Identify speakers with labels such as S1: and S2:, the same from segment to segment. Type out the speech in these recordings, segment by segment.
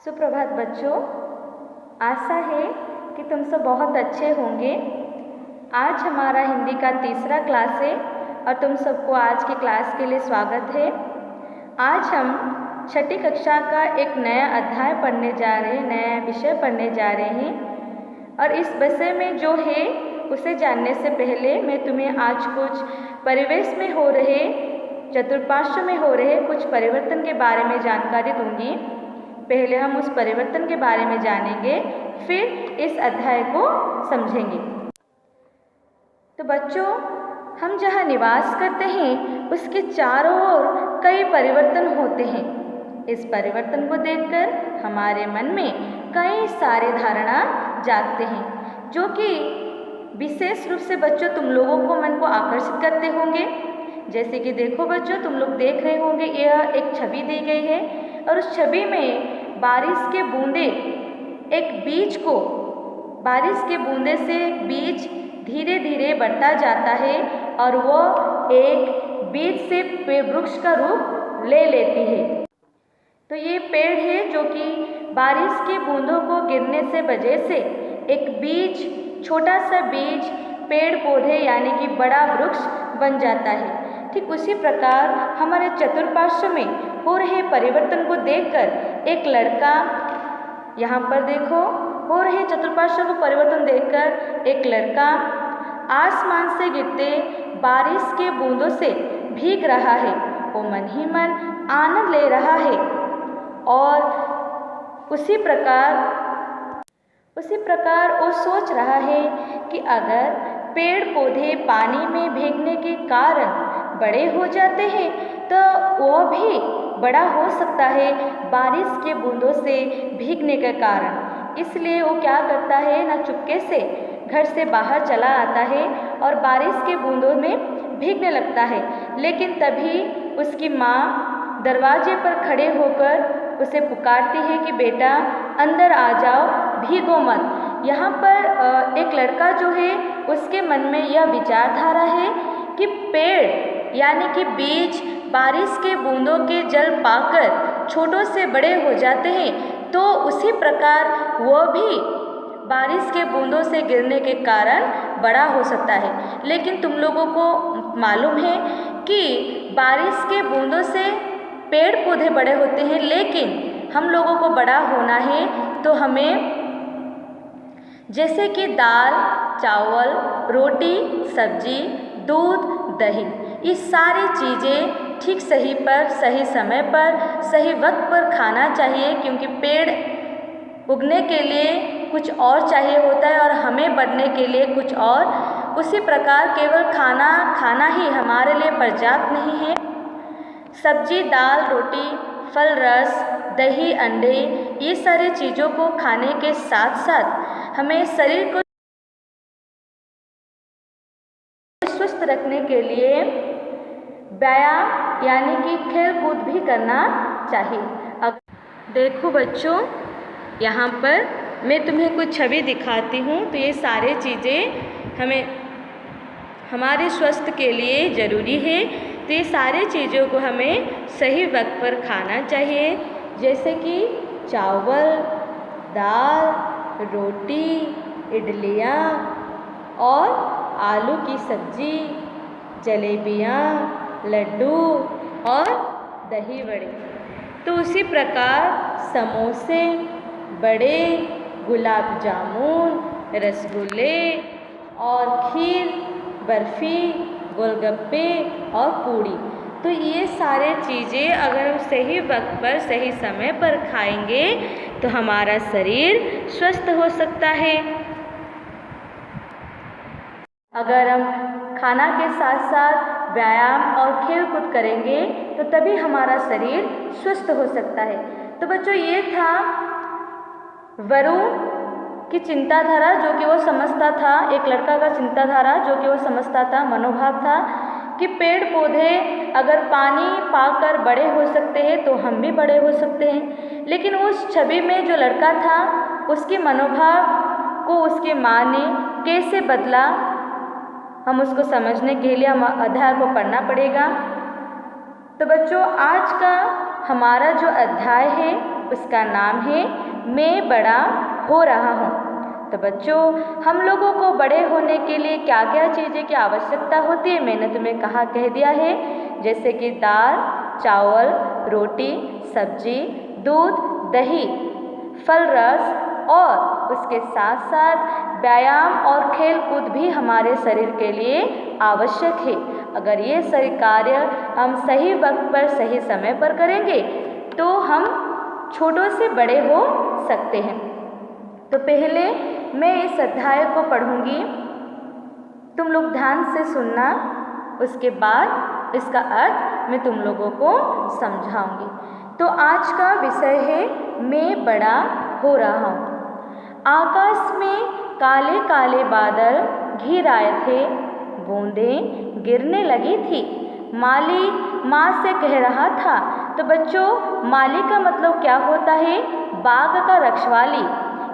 S1: सुप्रभात बच्चों, आशा है कि तुम सब बहुत अच्छे होंगे। आज हमारा हिंदी का तीसरा क्लास है और तुम सबको आज की क्लास के लिए स्वागत है। आज हम छठी कक्षा का एक नया अध्याय पढ़ने जा रहे हैं, नया विषय पढ़ने जा रहे हैं। और इस विषय में जो है उसे जानने से पहले मैं तुम्हें आज कुछ परिवेश में हो रहे, चतुर्पार्श्व में हो रहे कुछ परिवर्तन के बारे में जानकारी दूंगी। पहले हम उस परिवर्तन के बारे में जानेंगे, फिर इस अध्याय को समझेंगे। तो बच्चों, हम जहाँ निवास करते हैं उसके चारों ओर कई परिवर्तन होते हैं। इस परिवर्तन को देखकर हमारे मन में कई सारे धारणा जागते हैं, जो कि विशेष रूप से बच्चों तुम लोगों को मन को आकर्षित करते होंगे। जैसे कि देखो बच्चों, तुम लोग देख रहे होंगे यह एक छवि दी गई है और उस छवि में बारिश के बूंदे एक बीज को, बारिश के बूंदे से बीज धीरे धीरे बढ़ता जाता है और वह एक बीज से वृक्ष का रूप ले लेती है। तो ये पेड़ है जो कि बारिश की बूंदों को गिरने से वजह से एक बीज, छोटा सा बीज पेड़ पौधे यानी कि बड़ा वृक्ष बन जाता है। ठीक उसी प्रकार हमारे चतुर्पार्श्व में हो रहे परिवर्तन को देखकर एक लड़का, यहाँ पर देखो, हो रहे चतुर्पार्श्व को परिवर्तन देखकर एक लड़का आसमान से गिरते बारिश के बूंदों से भीग रहा है। वो मन ही मन आनंद ले रहा है और उसी प्रकार वो सोच रहा है कि अगर पेड़ पौधे पानी में भीगने के कारण बड़े हो जाते हैं तो वह भी बड़ा हो सकता है बारिश के बूंदों से भीगने के कारण। इसलिए वो क्या करता है ना, चुपके से घर से बाहर चला आता है और बारिश के बूंदों में भीगने लगता है। लेकिन तभी उसकी माँ दरवाजे पर खड़े होकर उसे पुकारती है कि बेटा अंदर आ जाओ, भीगो मत। यहाँ पर एक लड़का जो है उसके मन में यह विचारधारा है कि पेड़ यानी कि बीज बारिश के बूंदों के जल पाकर छोटों से बड़े हो जाते हैं, तो उसी प्रकार वह भी बारिश के बूंदों से गिरने के कारण बड़ा हो सकता है। लेकिन तुम लोगों को मालूम है कि बारिश के बूंदों से पेड़ पौधे बड़े होते हैं, लेकिन हम लोगों को बड़ा होना है तो हमें जैसे कि दाल, चावल, रोटी, सब्जी, दूध, दही, ये सारी चीज़ें ठीक सही पर, सही समय पर, सही वक्त पर खाना चाहिए। क्योंकि पेड़ उगने के लिए कुछ और चाहिए होता है और हमें बढ़ने के लिए कुछ और। उसी प्रकार केवल खाना ही हमारे लिए पर्याप्त नहीं है। सब्जी, दाल, रोटी, फल, रस, दही, अंडे, ये सारी चीज़ों को खाने के साथ साथ हमें शरीर को स्वस्थ रखने के लिए व्यायाम यानी कि खेल कूद भी करना चाहिए। अब देखो बच्चों, यहाँ पर मैं तुम्हें कुछ छवि दिखाती हूँ। तो ये सारी चीज़ें हमारे स्वास्थ्य के लिए ज़रूरी है। तो ये सारी चीज़ों को हमें सही वक्त पर खाना चाहिए, जैसे कि चावल, दाल, रोटी, इडलियाँ और आलू की सब्जी, जलेबियाँ, लड्डू और दही बड़े। तो उसी प्रकार समोसे, बड़े, गुलाब जामुन, रसगुल्ले और खीर, बर्फ़ी, गोलगप्पे और पूड़ी। तो ये सारे चीज़ें अगर हम सही वक्त पर, सही समय पर खाएंगे तो हमारा शरीर स्वस्थ हो सकता है। अगर हम खाना के साथ साथ व्यायाम और खेल कूद करेंगे तो तभी हमारा शरीर स्वस्थ हो सकता है। तो बच्चों, ये था वरुण की चिंताधारा जो कि वो समझता था, एक लड़का का चिंताधारा जो कि वो समझता था, मनोभाव था कि पेड़ पौधे अगर पानी पाकर बड़े हो सकते हैं तो हम भी बड़े हो सकते हैं। लेकिन उस छवि में जो लड़का था उसके मनोभाव को उसकी माँ ने कैसे बदला, हम उसको समझने के लिए हम अध्याय को पढ़ना पड़ेगा। तो बच्चों, आज का हमारा जो अध्याय है उसका नाम है मैं बड़ा हो रहा हूँ। तो बच्चों, हम लोगों को बड़े होने के लिए क्या क्या चीज़ें की आवश्यकता होती है मैंने तुम्हें कह दिया है। जैसे कि दाल, चावल, रोटी, सब्जी, दूध, दही, फल रस और उसके साथ साथ व्यायाम और खेल कूद भी हमारे शरीर के लिए आवश्यक है। अगर ये सभी कार्य हम सही वक्त पर सही समय पर करेंगे तो हम छोटों से बड़े हो सकते हैं। तो पहले मैं इस अध्याय को पढ़ूंगी, तुम लोग ध्यान से सुनना, उसके बाद इसका अर्थ मैं तुम लोगों को समझाऊंगी। तो आज का विषय है मैं बड़ा हो रहा हूँ। आकाश में काले काले बादल घिर आए थे, बूंदें गिरने लगी थी। माली माँ से कह रहा था। तो बच्चों, माली का मतलब क्या होता है? बाग का रखवाली,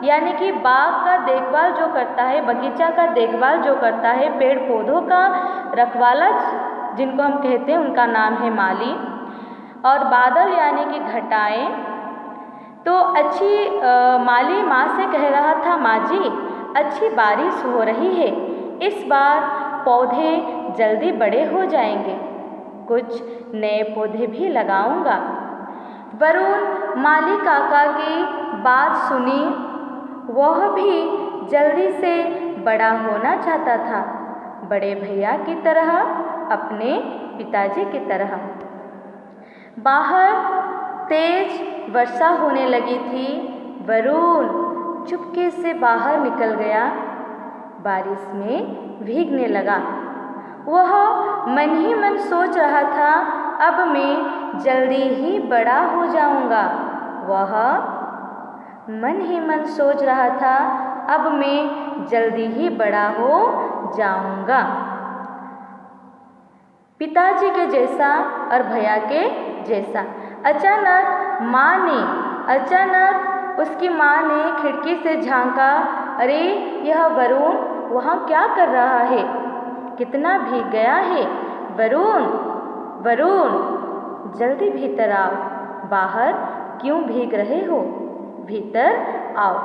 S1: यानी कि बाग का देखभाल जो करता है, बगीचा का देखभाल जो करता है, पेड़ पौधों का रखवाला जिनको हम कहते हैं उनका नाम है माली। और बादल यानी कि घटाएं। तो माली माँ से कह रहा था, माँ जी अच्छी बारिश हो रही है, इस बार पौधे जल्दी बड़े हो जाएंगे, कुछ नए पौधे भी लगाऊंगा। वरुण माली काका की बात सुनी, वह भी जल्दी से बड़ा होना चाहता था, बड़े भैया की तरह, अपने पिताजी की तरह। बाहर तेज वर्षा होने लगी थी। वरुण चुपके से बाहर निकल गया, बारिश में भीगने लगा। वह मन ही मन सोच रहा था, अब मैं जल्दी ही बड़ा हो जाऊंगा। वह मन ही मन सोच रहा था, अब मैं जल्दी ही बड़ा हो जाऊंगा, पिताजी के जैसा और भैया के जैसा। अचानक उसकी माँ ने खिड़की से झांका। अरे, यह वरुण वहाँ क्या कर रहा है? कितना भीग गया है। वरुण जल्दी भीतर आओ, बाहर क्यों भीग रहे हो? भीतर आओ।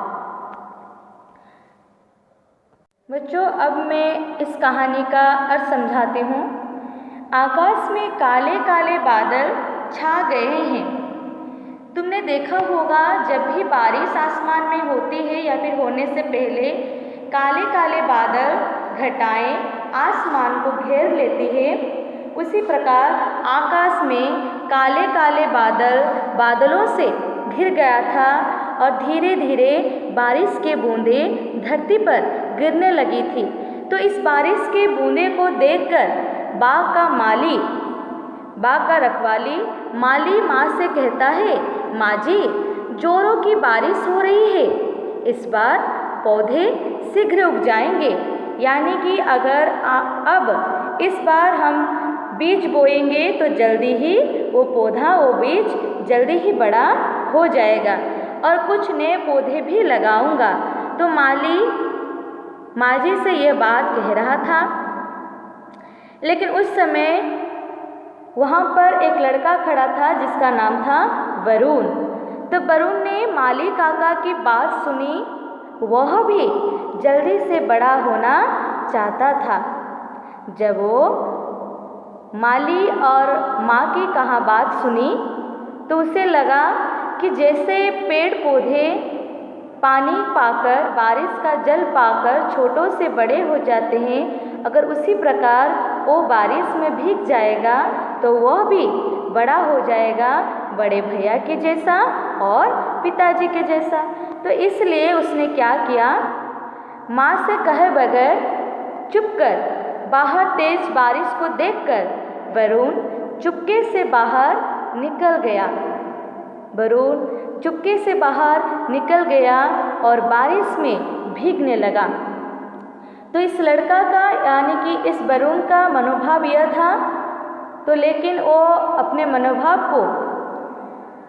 S1: बच्चों, अब मैं इस कहानी का अर्थ समझाती हूँ। आकाश में काले काले बादल छा गए हैं। तुमने देखा होगा, जब भी बारिश आसमान में होती है या फिर होने से पहले काले काले बादल, घटाएं आसमान को घेर लेती है, उसी प्रकार आकाश में काले काले बादलों से घिर गया था और धीरे धीरे बारिश के बूंदें धरती पर गिरने लगी थी। तो इस बारिश के बूंदे को देखकर बाग का रखवाली माली माँ से कहता है, माँ जी जोरों की बारिश हो रही है, इस बार पौधे शीघ्र उग जाएंगे। यानी कि अगर अब इस बार हम बीज बोएंगे तो जल्दी ही वो बीज जल्दी ही बड़ा हो जाएगा और कुछ नए पौधे भी लगाऊंगा। तो माली माँ जी से यह बात कह रहा था। लेकिन उस समय वहाँ पर एक लड़का खड़ा था जिसका नाम था वरुण। तो वरुण ने माली काका की बात सुनी, वह भी जल्दी से बड़ा होना चाहता था। जब वो माली और माँ की बात सुनी तो उसे लगा कि जैसे पेड़ पौधे पानी पाकर, बारिश का जल पाकर छोटों से बड़े हो जाते हैं, अगर उसी प्रकार वो बारिश में भीग जाएगा तो वह भी बड़ा हो जाएगा, बड़े भैया के जैसा और पिताजी के जैसा। तो इसलिए उसने क्या किया, माँ से कहे बगैर चुपकर बाहर तेज बारिश को देखकर वरुण चुपके से बाहर निकल गया। वरुण चुपके से बाहर निकल गया और बारिश में भीगने लगा। तो इस लड़का का यानी कि इस वरुण का मनोभाव यह था, तो लेकिन वो अपने मनोभाव को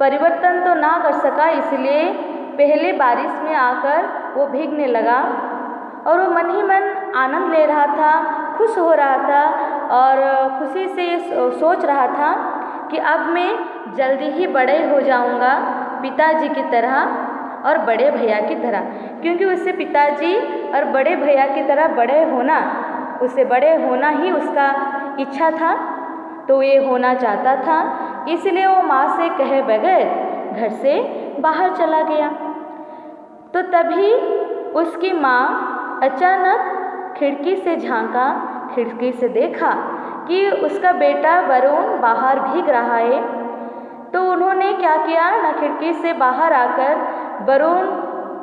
S1: परिवर्तन तो ना कर सका, इसलिए पहले बारिश में आकर वो भीगने लगा और वो मन ही मन आनंद ले रहा था, खुश हो रहा था और खुशी से सोच रहा था कि अब मैं जल्दी ही बड़े हो जाऊंगा पिताजी की तरह और बड़े भैया की तरह, क्योंकि उससे पिताजी और बड़े भैया की तरह उसे बड़े होना ही उसका इच्छा था, तो ये होना चाहता था। इसलिए वो माँ से कहे बगैर घर से बाहर चला गया। तो तभी उसकी माँ अचानक खिड़की से झांका, खिड़की से देखा कि उसका बेटा वरुण बाहर भीग रहा है। तो उन्होंने क्या किया ना, खिड़की से बाहर आकर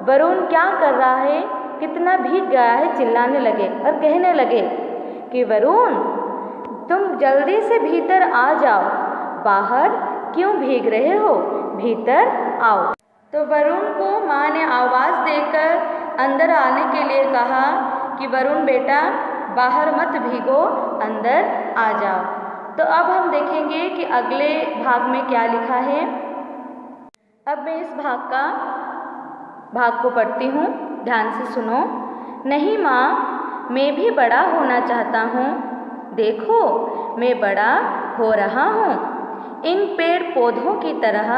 S1: वरुण क्या कर रहा है, कितना भीग गया है, चिल्लाने लगे और कहने लगे कि वरुण तुम जल्दी से भीतर आ जाओ, बाहर क्यों भीग रहे हो, भीतर आओ। तो वरुण को माँ ने आवाज़ देकर अंदर आने के लिए कहा कि वरुण बेटा बाहर मत भीगो, अंदर आ जाओ। तो अब हम देखेंगे कि अगले भाग में क्या लिखा है। अब मैं इस भाग को पढ़ती हूँ, ध्यान से सुनो। नहीं माँ, मैं भी बड़ा होना चाहता हूँ, देखो मैं बड़ा हो रहा हूँ, इन पेड़ पौधों की तरह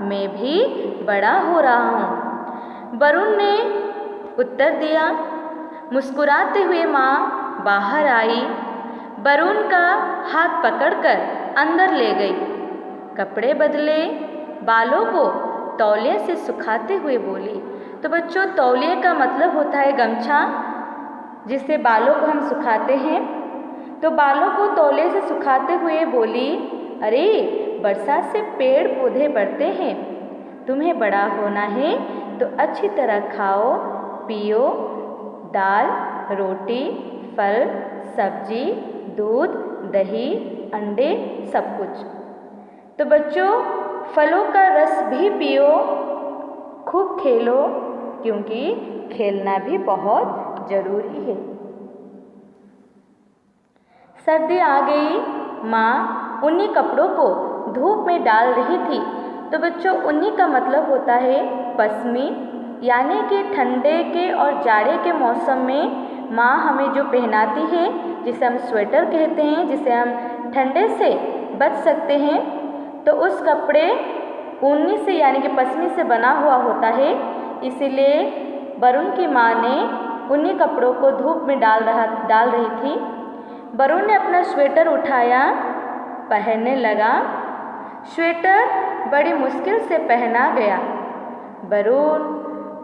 S1: मैं भी बड़ा हो रहा हूँ। वरुण ने उत्तर दिया। मुस्कुराते हुए माँ बाहर आई, वरुण का हाथ पकड़कर अंदर ले गई, कपड़े बदले, बालों को तौलिए से सुखाते हुए बोली। तो बच्चों, तौलिए का मतलब होता है गमछा, जिससे बालों को हम सुखाते हैं। तो बालों को तौलिए से सुखाते हुए बोली, अरे बरसात से पेड़ पौधे बढ़ते हैं, तुम्हें बड़ा होना है तो अच्छी तरह खाओ पियो, दाल रोटी फल सब्जी दूध दही अंडे सब कुछ। तो बच्चों, फलों का रस भी पियो, खूब खेलो, क्योंकि खेलना भी बहुत ज़रूरी है। सर्दी आ गई, माँ ऊनी कपड़ों को धूप में डाल रही थी। तो बच्चों, ऊनी का मतलब होता है पश्मी, यानी कि ठंडे के और जाड़े के मौसम में माँ हमें जो पहनाती है, जिसे हम स्वेटर कहते हैं, जिसे हम ठंडे से बच सकते हैं, तो उस कपड़े ऊनी से यानी कि पश्मी से बना हुआ होता है। इसीलिए वरुण की माँ ने ऊनी कपड़ों को धूप में डाल रही थी। वरुण ने अपना स्वेटर उठाया, पहनने लगा। स्वेटर बड़ी मुश्किल से पहना गया। वरुण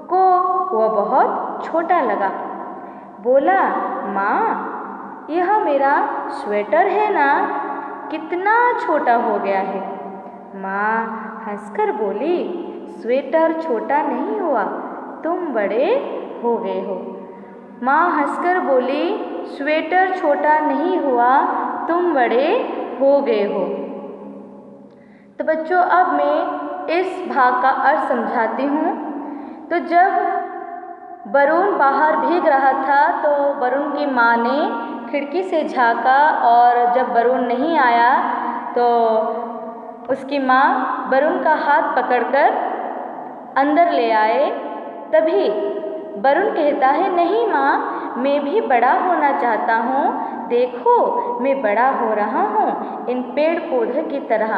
S1: को वह बहुत छोटा लगा। बोला, माँ यह मेरा स्वेटर है ना, कितना छोटा हो गया है। माँ हंसकर बोली, स्वेटर छोटा नहीं हुआ, तुम बड़े हो गए हो। माँ हंसकर बोली, स्वेटर छोटा नहीं हुआ, तुम बड़े हो गए हो। तो बच्चों, अब मैं इस भाग का अर्थ समझाती हूँ। तो जब वरुण बाहर भीग रहा था, तो वरुण की माँ ने खिड़की से झाँका, और जब वरुण नहीं आया तो उसकी माँ वरुण का हाथ पकड़कर अंदर ले आए। तभी वरुण कहता है, नहीं माँ, मैं भी बड़ा होना चाहता हूँ, देखो मैं बड़ा हो रहा हूँ, इन पेड़ पौधे की तरह।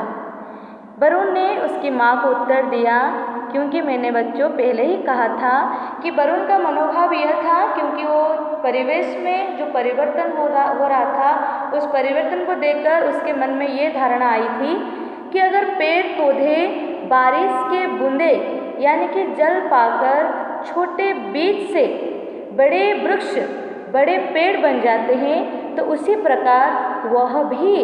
S1: वरुण ने उसकी माँ को उत्तर दिया, क्योंकि मैंने बच्चों पहले ही कहा था कि वरुण का मनोभाव यह था, क्योंकि वो परिवेश में जो परिवर्तन हो रहा था, उस परिवर्तन को देखकर उसके मन में ये धारणा आई थी कि अगर पेड़ पौधे बारिश के बूंदे यानी कि जल पाकर छोटे बीज से बड़े वृक्ष, बड़े पेड़ बन जाते हैं, तो उसी प्रकार वह भी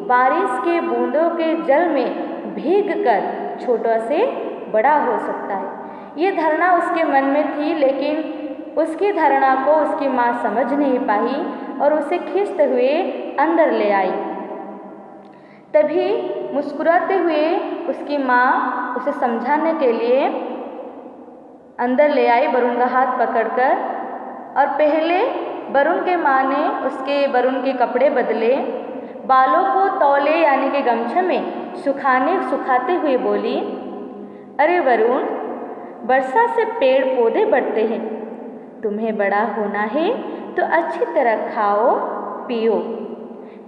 S1: बारिश के बूंदों के जल में भीगकर छोटा से बड़ा हो सकता है। ये धारणा उसके मन में थी, लेकिन उसकी धारणा को उसकी माँ समझ नहीं पाई और उसे खींचते हुए अंदर ले आई। तभी मुस्कुराते हुए उसकी माँ उसे समझाने के लिए अंदर ले आई, वरुण का हाथ पकड़कर। और पहले वरुण के माँ ने वरुण के कपड़े बदले, बालों को तौले यानी कि गमछे में सुखाते हुए बोली, अरे वरुण, वर्षा से पेड़ पौधे बढ़ते हैं, तुम्हें बड़ा होना है तो अच्छी तरह खाओ पियो,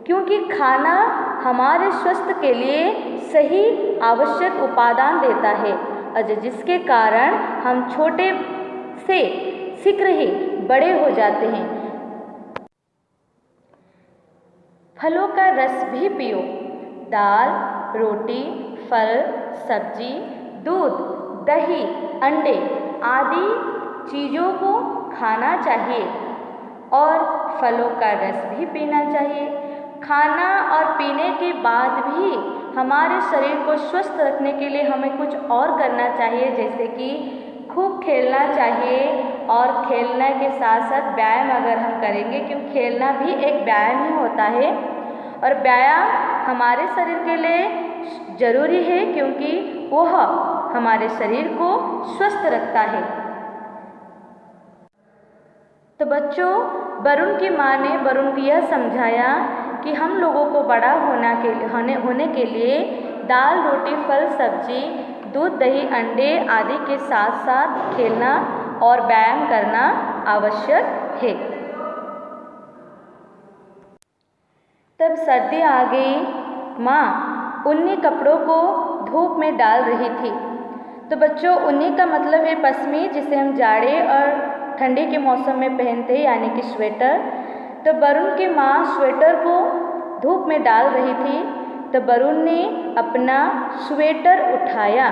S1: क्योंकि खाना हमारे स्वास्थ्य के लिए सही आवश्यक उपादान देता है। जिसके कारण हम छोटे से शीघ्र ही बड़े हो जाते हैं। फलों का रस भी पियो। दाल, रोटी, फल, सब्जी, दूध, दही, अंडे आदि चीज़ों को खाना चाहिए और फलों का रस भी पीना चाहिए। खाना और पीने के बाद भी हमारे शरीर को स्वस्थ रखने के लिए हमें कुछ और करना चाहिए, जैसे कि खूब खेलना चाहिए और खेलने के साथ साथ व्यायाम अगर हम करेंगे, क्योंकि खेलना भी एक व्यायाम ही होता है और व्यायाम हमारे शरीर के लिए ज़रूरी है क्योंकि वह हमारे शरीर को स्वस्थ रखता है। तो बच्चों, वरुण की माँ ने वरुण को यह समझाया कि हम लोगों को बड़ा होने के लिए दाल, रोटी, फल, सब्जी, दूध, दही, अंडे आदि के साथ साथ खेलना और व्यायाम करना आवश्यक है। तब सर्दी आ गई। माँ ऊनी कपड़ों को धूप में डाल रही थी। तो बच्चों, ऊनी का मतलब है पश्मी, जिसे हम जाड़े और ठंडी के मौसम में पहनते हैं, यानी कि स्वेटर। तो वरुण की माँ स्वेटर को धूप में डाल रही थी। तो वरुण ने अपना स्वेटर उठाया।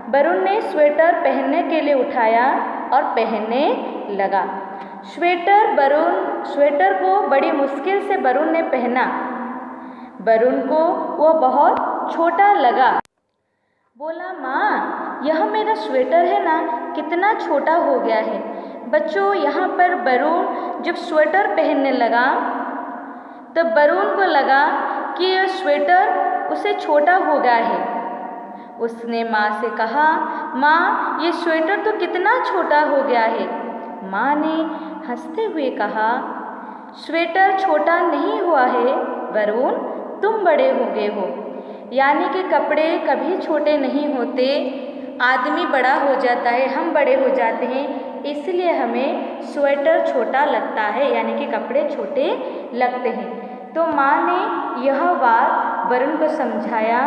S1: वरुण ने स्वेटर पहनने के लिए उठाया और पहनने लगा। स्वेटर को बड़ी मुश्किल से वरुण ने पहना। वरुण को वह बहुत छोटा लगा। बोला, माँ यह मेरा स्वेटर है ना, कितना छोटा हो गया है। बच्चों, यहाँ पर वरुण जब स्वेटर पहनने लगा तो वरुण को लगा कि यह स्वेटर उसे छोटा हो गया है। उसने माँ से कहा, माँ ये स्वेटर तो कितना छोटा हो गया है। माँ ने हंसते हुए कहा, स्वेटर छोटा नहीं हुआ है वरुण, तुम बड़े हो गए हो। यानी कि कपड़े कभी छोटे नहीं होते, आदमी बड़ा हो जाता है, हम बड़े हो जाते हैं, इसलिए हमें स्वेटर छोटा लगता है, यानी कि कपड़े छोटे लगते हैं। तो माँ ने यह बात वरुण को समझाया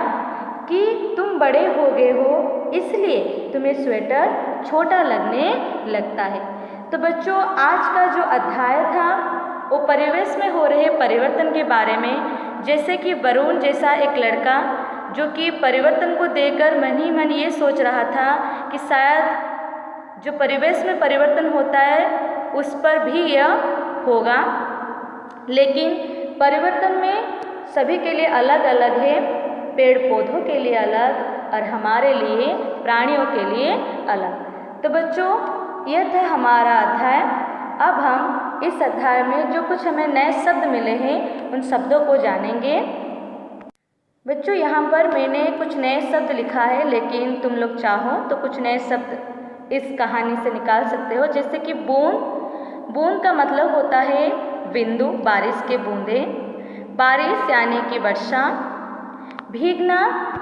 S1: कि तुम बड़े हो गए हो, इसलिए तुम्हें स्वेटर छोटा लगने लगता है। तो बच्चों, आज का जो अध्याय था वो परिवेश में हो रहे परिवर्तन के बारे में, जैसे कि वरुण जैसा एक लड़का जो कि परिवर्तन को देखकर मन ही मन ये सोच रहा था कि शायद जो परिवेश में परिवर्तन होता है उस पर भी यह होगा, लेकिन परिवर्तन में सभी के लिए अलग अलग है। पेड़ पौधों के लिए अलग और हमारे लिए, प्राणियों के लिए अलग। तो बच्चों, यह था हमारा अध्याय। अब हम इस अध्याय में जो कुछ हमें नए शब्द मिले हैं उन शब्दों को जानेंगे। बच्चों, यहाँ पर मैंने कुछ नए शब्द लिखा है, लेकिन तुम लोग चाहो तो कुछ नए शब्द इस कहानी से निकाल सकते हो, जैसे कि बूंद। बूंद का मतलब होता है बिंदु, बारिश के बूंदे। बारिश यानी कि वर्षा। भीगना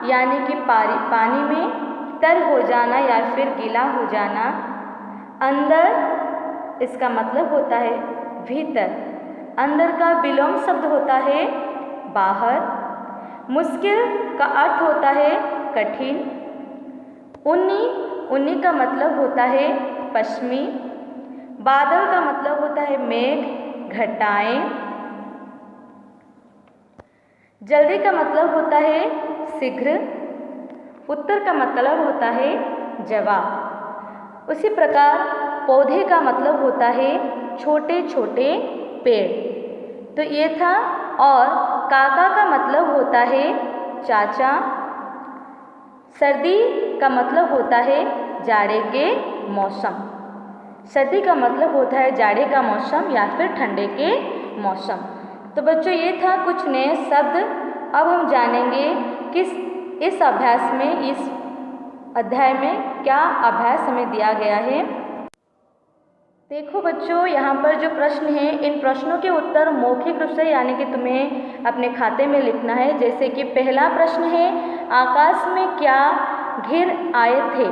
S1: यानी कि पानी में तर हो जाना या फिर गीला हो जाना। अंदर, इसका मतलब होता है भीतर। अंदर का विलोम शब्द होता है बाहर। मुश्किल का अर्थ होता है कठिन। ऊनी, ऊनी का मतलब होता है पश्चिमी। बादल का मतलब होता है मेघ, घटाएं। जल्दी का मतलब होता है शीघ्र। उत्तर का मतलब होता है जवाब। उसी प्रकार पौधे का मतलब होता है छोटे छोटे पेड़। तो ये था। और काका का मतलब होता है चाचा। सर्दी का मतलब होता है जाड़े के मौसम। सर्दी का मतलब होता है जाड़े का मौसम या फिर ठंडे के मौसम। तो बच्चों, ये था कुछ नए शब्द। अब हम जानेंगे कि इस अभ्यास में, इस अध्याय में क्या अभ्यास हमें दिया गया है। देखो बच्चों, यहाँ पर जो प्रश्न है, इन प्रश्नों के उत्तर मौखिक रूप से यानी कि तुम्हें अपने खाते में लिखना है। जैसे कि पहला प्रश्न है, आकाश में क्या घिर आए थे।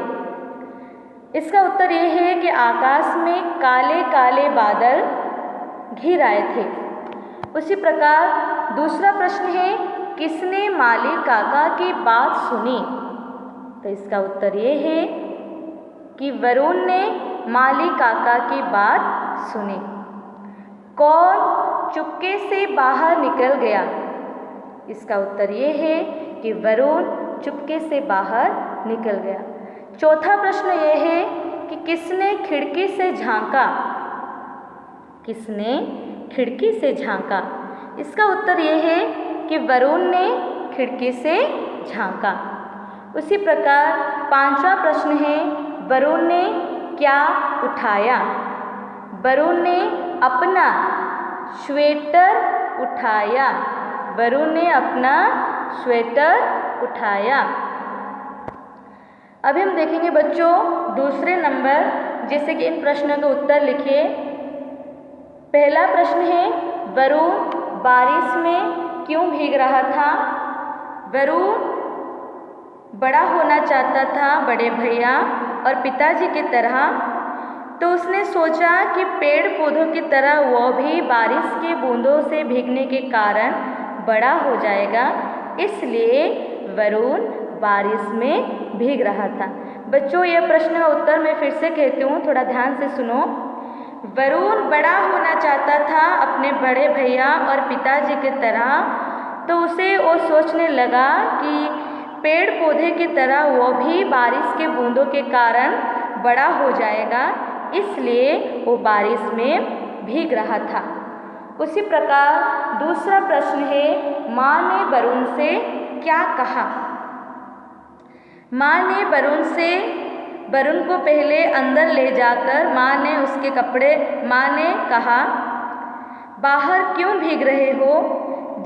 S1: इसका उत्तर ये है कि आकाश में काले काले बादल घिर आए थे। उसी प्रकार दूसरा प्रश्न है, किसने माली काका की बात सुनी। तो इसका उत्तर ये है कि वरुण ने माली काका की बात सुनी। कौन चुपके से बाहर निकल गया? इसका उत्तर ये है कि वरुण चुपके से बाहर निकल गया। चौथा प्रश्न ये है कि किसने खिड़की से झांका? किसने खिड़की से झांका? इसका उत्तर ये है कि वरुण ने खिड़की से झांका। उसी प्रकार पांचवा प्रश्न है, वरुण ने क्या उठाया? वरुण ने अपना स्वेटर उठाया। वरुण ने अपना स्वेटर उठाया। अभी हम देखेंगे बच्चों दूसरे नंबर, जैसे कि इन प्रश्नों का उत्तर लिखिए। पहला प्रश्न है, वरुण बारिश में क्यों भीग रहा था? वरुण बड़ा होना चाहता था बड़े भैया और पिताजी की तरह, तो उसने सोचा कि पेड़ पौधों की तरह वह भी बारिश के बूंदों से भीगने के कारण बड़ा हो जाएगा, इसलिए वरुण बारिश में भीग रहा था। बच्चों यह प्रश्न का उत्तर मैं फिर से कहती हूँ, थोड़ा ध्यान से सुनो। वरुण बड़ा होना चाहता था अपने बड़े भैया और पिताजी की तरह, तो उसे वो सोचने लगा कि पेड़ पौधे की तरह वो भी बारिश के बूंदों के कारण बड़ा हो जाएगा, इसलिए वो बारिश में भीग रहा था। उसी प्रकार दूसरा प्रश्न है, माँ ने वरुण से क्या कहा? माँ ने वरुण को पहले अंदर ले जाकर माँ ने कहा, बाहर क्यों भीग रहे हो?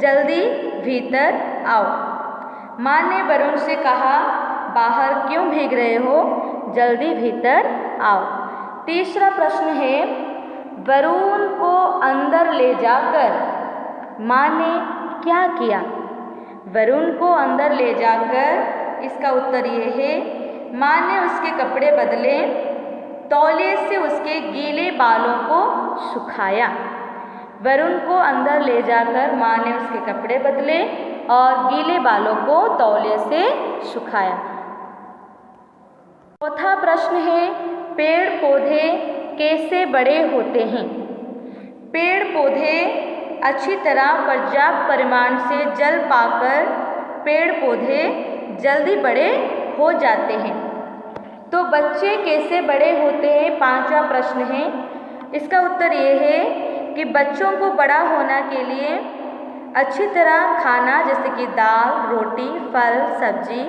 S1: जल्दी भीतर आओ। माँ ने वरुण से कहा, बाहर क्यों भीग रहे हो? जल्दी भीतर आओ। तीसरा प्रश्न है, वरुण को अंदर ले जाकर माँ ने क्या किया? वरुण को अंदर ले जाकर, इसका उत्तर ये है, माँ ने उसके कपड़े बदले, तौलिए से उसके गीले बालों को सुखाया। वरुण को अंदर ले जाकर माँ ने उसके कपड़े बदले और गीले बालों को तौलिए से सुखाया। चौथा प्रश्न है, पेड़ पौधे कैसे बड़े होते हैं? पेड़ पौधे अच्छी तरह पर्याप्त परिमाण से जल पाकर पेड़ पौधे जल्दी बड़े हो जाते हैं। तो बच्चे कैसे बड़े होते हैं, पांचवा प्रश्न है। इसका उत्तर ये है कि बच्चों को बड़ा होने के लिए अच्छी तरह खाना, जैसे कि दाल, रोटी, फल, सब्जी,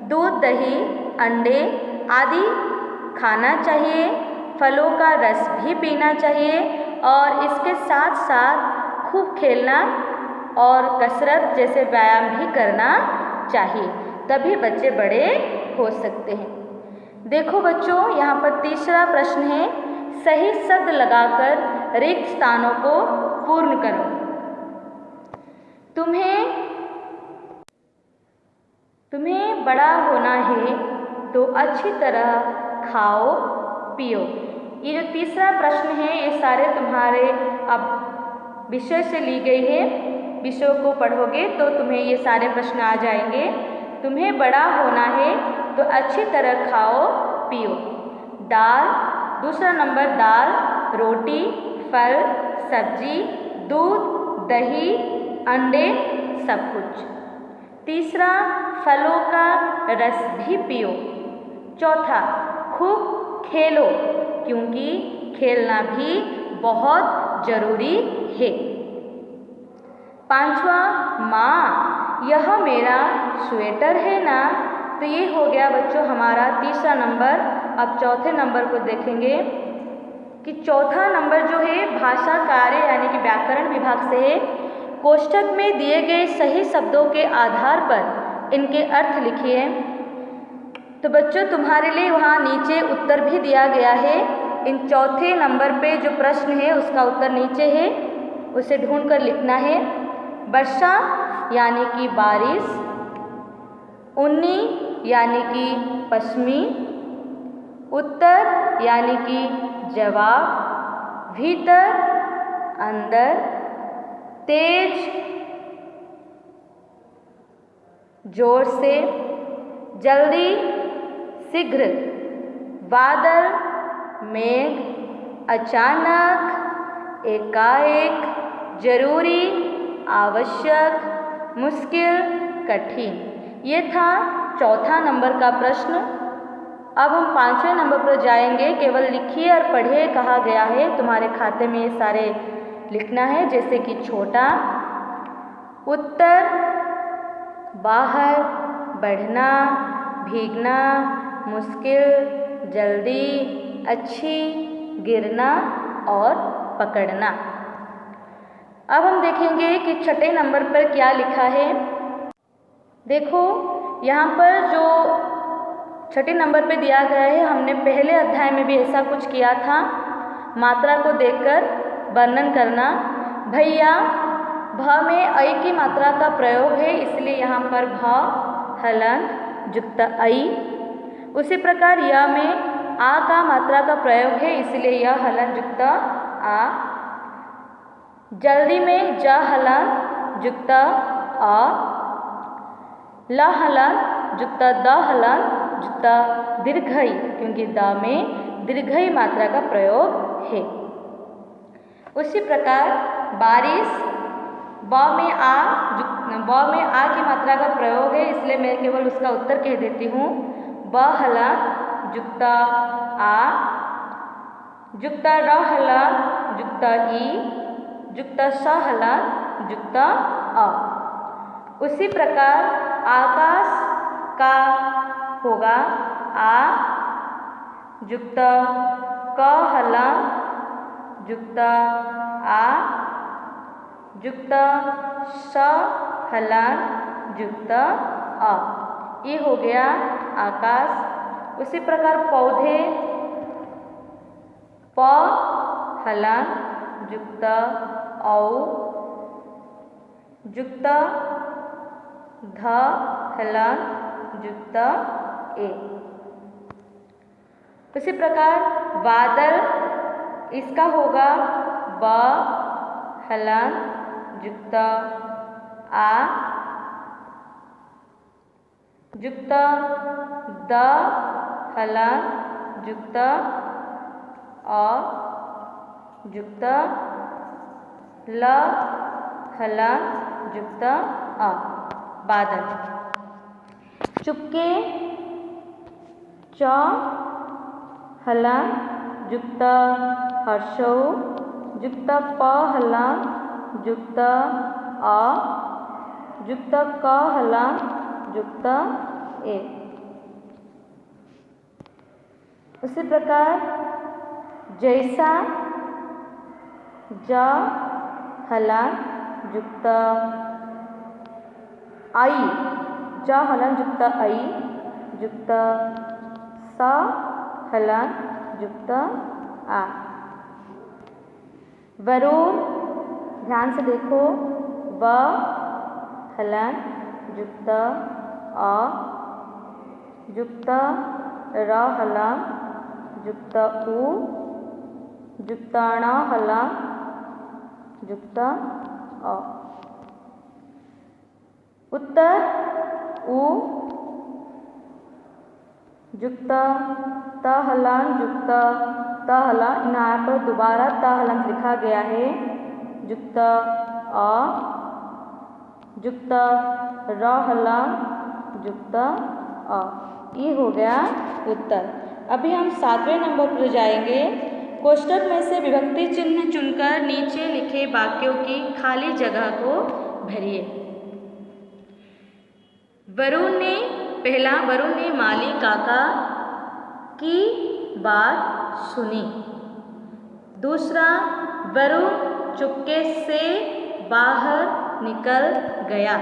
S1: दूध, दही, अंडे आदि खाना चाहिए। फलों का रस भी पीना चाहिए और इसके साथ साथ खूब खेलना और कसरत जैसे व्यायाम भी करना चाहिए, तभी बच्चे बड़े हो सकते हैं। देखो बच्चों, यहाँ पर तीसरा प्रश्न है, सही शब्द लगाकर रिक्त स्थानों को पूर्ण करो। तुम्हें बड़ा होना है तो अच्छी तरह खाओ पियो। ये जो तीसरा प्रश्न है ये सारे तुम्हारे अब विषय से ली गई है। विषयों को पढ़ोगे तो तुम्हें ये सारे प्रश्न आ जाएंगे। तुम्हें बड़ा होना है तो अच्छी तरह खाओ पियो। दाल, दूसरा नंबर दाल, रोटी, फल, सब्जी, दूध, दही, अंडे, सब कुछ। तीसरा, फलों का रस भी पियो। चौथा, खूब खेलो क्योंकि खेलना भी बहुत ज़रूरी है। पांचवा, माँ यह मेरा स्वेटर है ना। तो ये हो गया बच्चों हमारा तीसरा नंबर। अब चौथे नंबर को देखेंगे कि चौथा नंबर जो है भाषा कार्य यानी कि व्याकरण विभाग से है। कोष्ठक में दिए गए सही शब्दों के आधार पर इनके अर्थ लिखिए। तो बच्चों तुम्हारे लिए वहाँ नीचे उत्तर भी दिया गया है। इन चौथे नंबर पे जो प्रश्न है उसका उत्तर नीचे है, उसे ढूंढ कर लिखना है। वर्षा यानी कि बारिश, उन्नी यानी कि पश्चिमी, उत्तर यानी कि जवाब, भीतर अंदर, तेज जोर से, जल्दी शीघ्र, बादल, मेघ, अचानक, एकाएक, जरूरी, आवश्यक, मुश्किल, कठिन। ये था चौथा नंबर का प्रश्न। अब हम 5वें नंबर पर जाएंगे। केवल लिखिए और पढ़िए कहा गया है। तुम्हारे खाते में ये सारे लिखना है, जैसे कि छोटा उत्तर, बाहर, बढ़ना, भीगना, मुश्किल, जल्दी, अच्छी, गिरना और पकड़ना। अब हम देखेंगे कि छठे नंबर पर क्या लिखा है। देखो यहाँ पर जो छठे नंबर पे दिया गया है, हमने पहले अध्याय में भी ऐसा कुछ किया था। मात्रा को देखकर वर्णन करना। भैया, भ में ऐ की मात्रा का प्रयोग है, इसलिए यहाँ पर भ हलंत युक्त ऐ। उसी प्रकार य में आ का मात्रा का प्रयोग है, इसलिए यह हलंत युक्त आ। जल्दी में ज हलंत युक्त अ। ल हलंत युक्त द हलंत युक्त दीर्घई, क्योंकि द में दीर्घई मात्रा का प्रयोग है। उसी प्रकार बारिश, ब में आ की मात्रा का प्रयोग है, इसलिए मैं केवल उसका उत्तर कह देती हूँ। ब हलंत युक्त आ, युक्त र हलंत युक्त ई, युक्त स हलंत युक्त अ। उसी प्रकार आकाश का होगा आ युक्त क हलंत युक्त आ, युक्त स हलंत युक्त अ। ये हो गया आकाश। उसी प्रकार पौधे, प हलंत युक्त औ, युक्त ध हलंत युक्त ए। उसी प्रकार बादल, इसका होगा ब हलंत युक्त आ, युक्त द हलंत युक्त अ, युक्त ल हलंत युक्त अ। बादल। चुपके, च हलंत युक्त हर्षौ, युक्त प हलंत युक्त अ, युक्त क हलंत युक्त ए। उसी प्रकार जैसा, ज हलंत युक्त आई, ज हलंत युक्त ऐ, युक्त स हलंत युक्त आ। वरुण, ध्यान से देखो, व हलंत युक्त अ, युक्त र हलंत युक्त उ, युक्त ण हलंत युक्त अ। उत्तर उ, युक्त त हलंत युक्त त हलंत, यहाँ पर दोबारा त हलंत लिखा गया है, युक्त अ, युक्त र हलंत युक्त अ। ये हो गया उत्तर। अभी हम 7वें नंबर पर जाएंगे। कोष्ठक में से विभक्ति चिन्ह चुनकर नीचे लिखे वाक्यों की खाली जगह को भरिए। वरुण ने माली काका की बात सुनी। दूसरा, वरुण चुपके से बाहर निकल गया।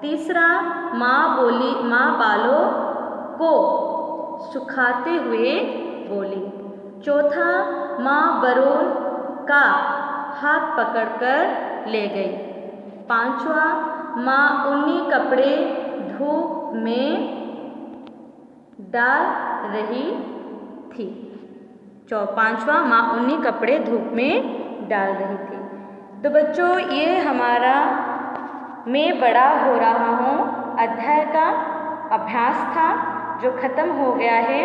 S1: तीसरा, माँ बालों को सुखाते हुए बोली। चौथा, माँ वरुण का हाथ पकड़कर ले गई। पांचवा, माँ ऊनी कपड़े धूप में डाल रही थी। पांचवा, माँ ऊनी कपड़े धूप में डाल रही थी। तो बच्चों, ये हमारा मैं बड़ा हो रहा हूँ अध्याय का अभ्यास था। जो ख़त्म हो गया है।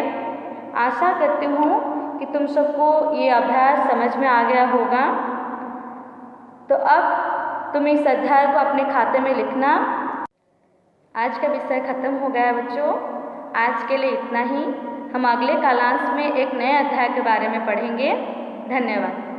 S1: आशा करती हूँ कि तुम सबको ये अभ्यास समझ में आ गया होगा। तो अब तुम इस अध्याय को अपने खाते में लिखना। आज का विषय ख़त्म हो गया है बच्चों। आज के लिए इतना ही। हम अगले कालांश में एक नए अध्याय के बारे में पढ़ेंगे। धन्यवाद।